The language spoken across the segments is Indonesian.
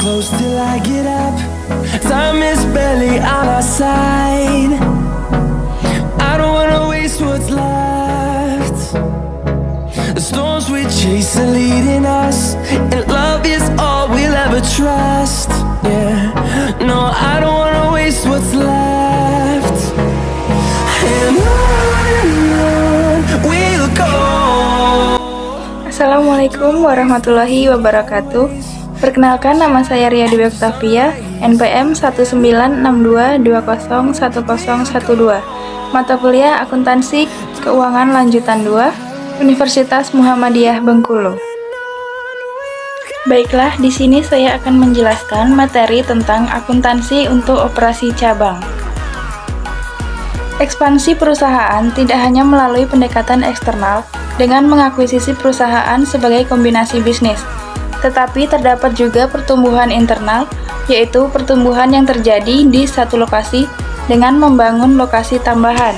Close till I get up. Time is barely on our side. I don't wanna waste what's left. The storms we chase are leading us, and love is all we'll ever trust. Yeah, no, I don't wanna waste what's left. And on we'll go. Assalamualaikum warahmatullahi wabarakatuh. Perkenalkan, nama saya Ria Dewi Octavia, NPM 1962201012, mata kuliah Akuntansi Keuangan Lanjutan 2, Universitas Muhammadiyah Bengkulu. Baiklah, di sini saya akan menjelaskan materi tentang akuntansi untuk operasi cabang. Ekspansi perusahaan tidak hanya melalui pendekatan eksternal dengan mengakuisisi perusahaan sebagai kombinasi bisnis, tetapi terdapat juga pertumbuhan internal, yaitu pertumbuhan yang terjadi di satu lokasi dengan membangun lokasi tambahan.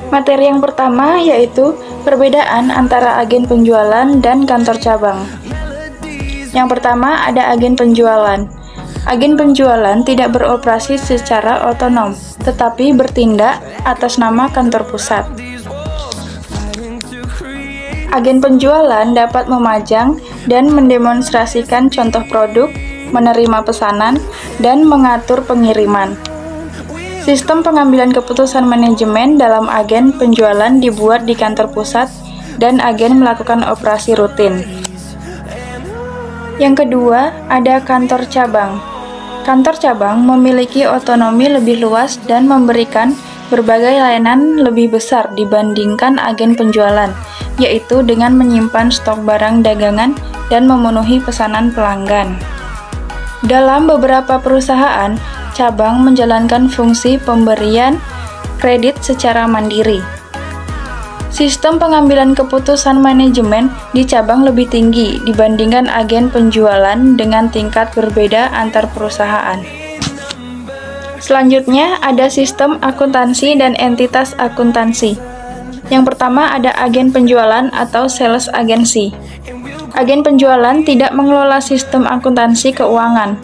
Materi yang pertama yaitu perbedaan antara agen penjualan dan kantor cabang. Yang pertama ada agen penjualan. Agen penjualan tidak beroperasi secara otonom, tetapi bertindak atas nama kantor pusat. Agen penjualan dapat memajang dan mendemonstrasikan contoh produk, menerima pesanan, dan mengatur pengiriman. Sistem pengambilan keputusan manajemen dalam agen penjualan dibuat di kantor pusat, dan agen melakukan operasi rutin. Yang kedua, ada kantor cabang. Kantor cabang memiliki otonomi lebih luas dan memberikan berbagai layanan lebih besar dibandingkan agen penjualan, yaitu dengan menyimpan stok barang dagangan dan memenuhi pesanan pelanggan. Dalam beberapa perusahaan, cabang menjalankan fungsi pemberian kredit secara mandiri. Sistem pengambilan keputusan manajemen di cabang lebih tinggi dibandingkan agen penjualan dengan tingkat berbeda antar perusahaan. Selanjutnya ada sistem akuntansi dan entitas akuntansi. Yang pertama ada agen penjualan atau sales agency. Agen penjualan tidak mengelola sistem akuntansi keuangan,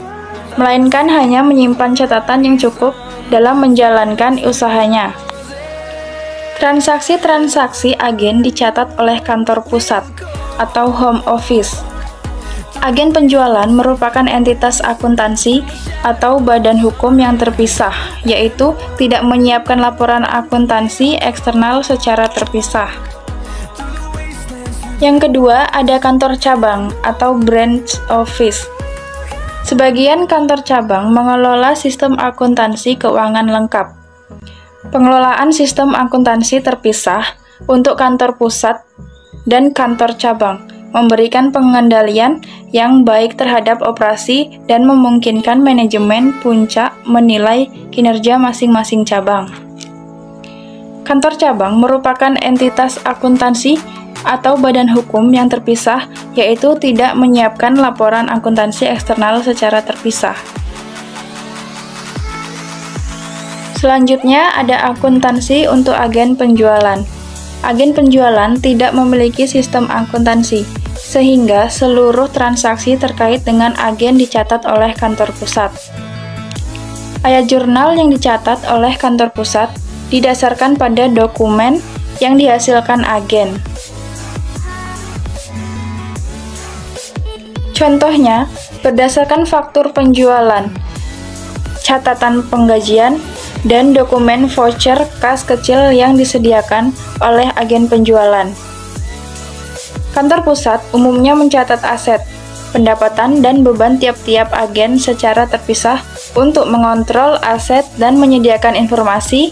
melainkan hanya menyimpan catatan yang cukup dalam menjalankan usahanya. Transaksi-transaksi agen dicatat oleh kantor pusat atau home office. Agen penjualan merupakan entitas akuntansi atau badan hukum yang terpisah, yaitu tidak menyiapkan laporan akuntansi eksternal secara terpisah. Yang kedua, ada kantor cabang atau branch office. Sebagian kantor cabang mengelola sistem akuntansi keuangan lengkap. Pengelolaan sistem akuntansi terpisah untuk kantor pusat dan kantor cabang memberikan pengendalian yang baik terhadap operasi dan memungkinkan manajemen puncak menilai kinerja masing-masing cabang. Kantor cabang merupakan entitas akuntansi atau badan hukum yang terpisah, yaitu tidak menyiapkan laporan akuntansi eksternal secara terpisah. Selanjutnya ada akuntansi untuk agen penjualan. Agen penjualan tidak memiliki sistem akuntansi, sehingga seluruh transaksi terkait dengan agen dicatat oleh kantor pusat. Ayat jurnal yang dicatat oleh kantor pusat didasarkan pada dokumen yang dihasilkan agen. Contohnya, berdasarkan faktur penjualan, catatan penggajian, dan dokumen voucher kas kecil yang disediakan oleh agen penjualan. Kantor pusat umumnya mencatat aset, pendapatan, dan beban tiap-tiap agen secara terpisah untuk mengontrol aset dan menyediakan informasi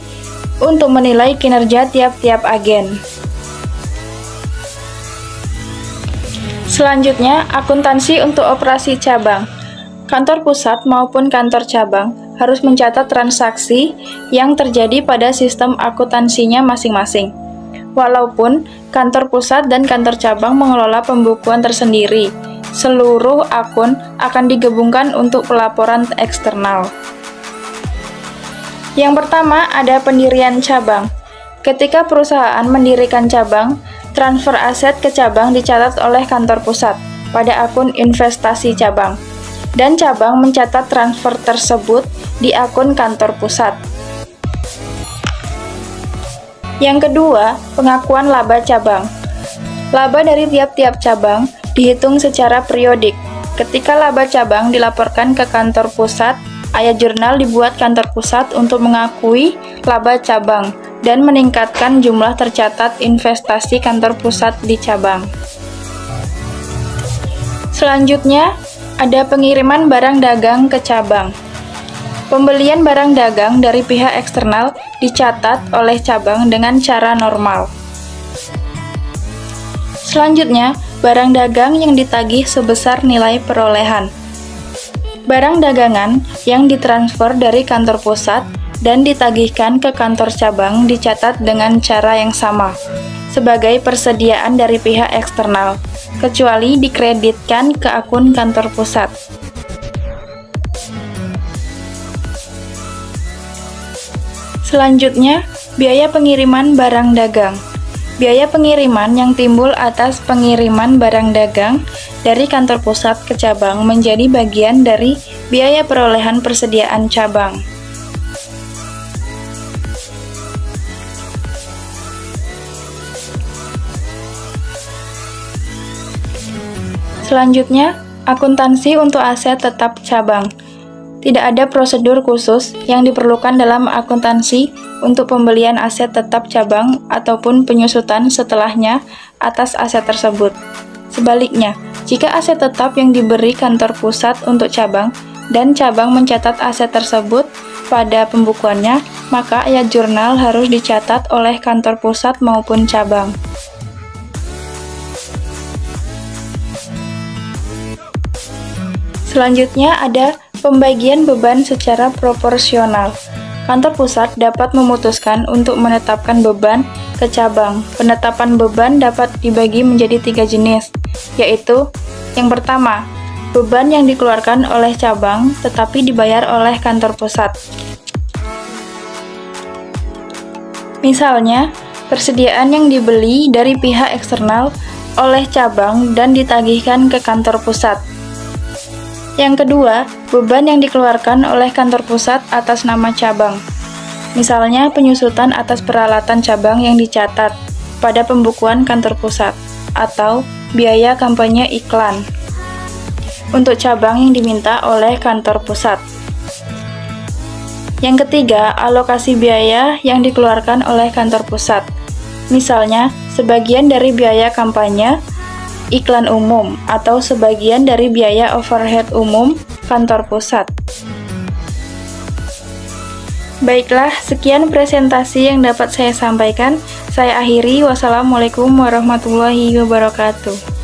untuk menilai kinerja tiap-tiap agen. Selanjutnya, akuntansi untuk operasi cabang. Kantor pusat maupun kantor cabang harus mencatat transaksi yang terjadi pada sistem akuntansinya masing-masing. Walaupun kantor pusat dan kantor cabang mengelola pembukuan tersendiri, seluruh akun akan digabungkan untuk pelaporan eksternal. Yang pertama, ada pendirian cabang. Ketika perusahaan mendirikan cabang, transfer aset ke cabang dicatat oleh kantor pusat pada akun investasi cabang, dan cabang mencatat transfer tersebut di akun kantor pusat. Yang kedua, pengakuan laba cabang. Laba dari tiap-tiap cabang dihitung secara periodik. Ketika laba cabang dilaporkan ke kantor pusat, ayat jurnal dibuat kantor pusat untuk mengakui laba cabang dan meningkatkan jumlah tercatat investasi kantor pusat di cabang. Selanjutnya, ada pengiriman barang dagang ke cabang. Pembelian barang dagang dari pihak eksternal dicatat oleh cabang dengan cara normal. Selanjutnya, barang dagang yang ditagih sebesar nilai perolehan. Barang dagangan yang ditransfer dari kantor pusat dan ditagihkan ke kantor cabang dicatat dengan cara yang sama, sebagai persediaan dari pihak eksternal, kecuali dikreditkan ke akun kantor pusat. Selanjutnya, biaya pengiriman barang dagang. Biaya pengiriman yang timbul atas pengiriman barang dagang dari kantor pusat ke cabang menjadi bagian dari biaya perolehan persediaan cabang. Selanjutnya, akuntansi untuk aset tetap cabang. Tidak ada prosedur khusus yang diperlukan dalam akuntansi untuk pembelian aset tetap cabang ataupun penyusutan setelahnya atas aset tersebut. Sebaliknya, jika aset tetap yang diberi kantor pusat untuk cabang dan cabang mencatat aset tersebut pada pembukuannya, maka ayat jurnal harus dicatat oleh kantor pusat maupun cabang. Selanjutnya ada pembagian beban secara proporsional. Kantor pusat dapat memutuskan untuk menetapkan beban ke cabang. Penetapan beban dapat dibagi menjadi 3 jenis, yaitu yang pertama, beban yang dikeluarkan oleh cabang tetapi dibayar oleh kantor pusat. Misalnya, persediaan yang dibeli dari pihak eksternal oleh cabang dan ditagihkan ke kantor pusat. Yang kedua, beban yang dikeluarkan oleh kantor pusat atas nama cabang. Misalnya, penyusutan atas peralatan cabang yang dicatat pada pembukuan kantor pusat, atau biaya kampanye iklan untuk cabang yang diminta oleh kantor pusat. Yang ketiga, alokasi biaya yang dikeluarkan oleh kantor pusat. Misalnya, sebagian dari biaya kampanye iklan umum, atau sebagian dari biaya overhead umum kantor pusat. Baiklah, sekian presentasi yang dapat saya sampaikan. Saya akhiri. Wassalamualaikum warahmatullahi wabarakatuh.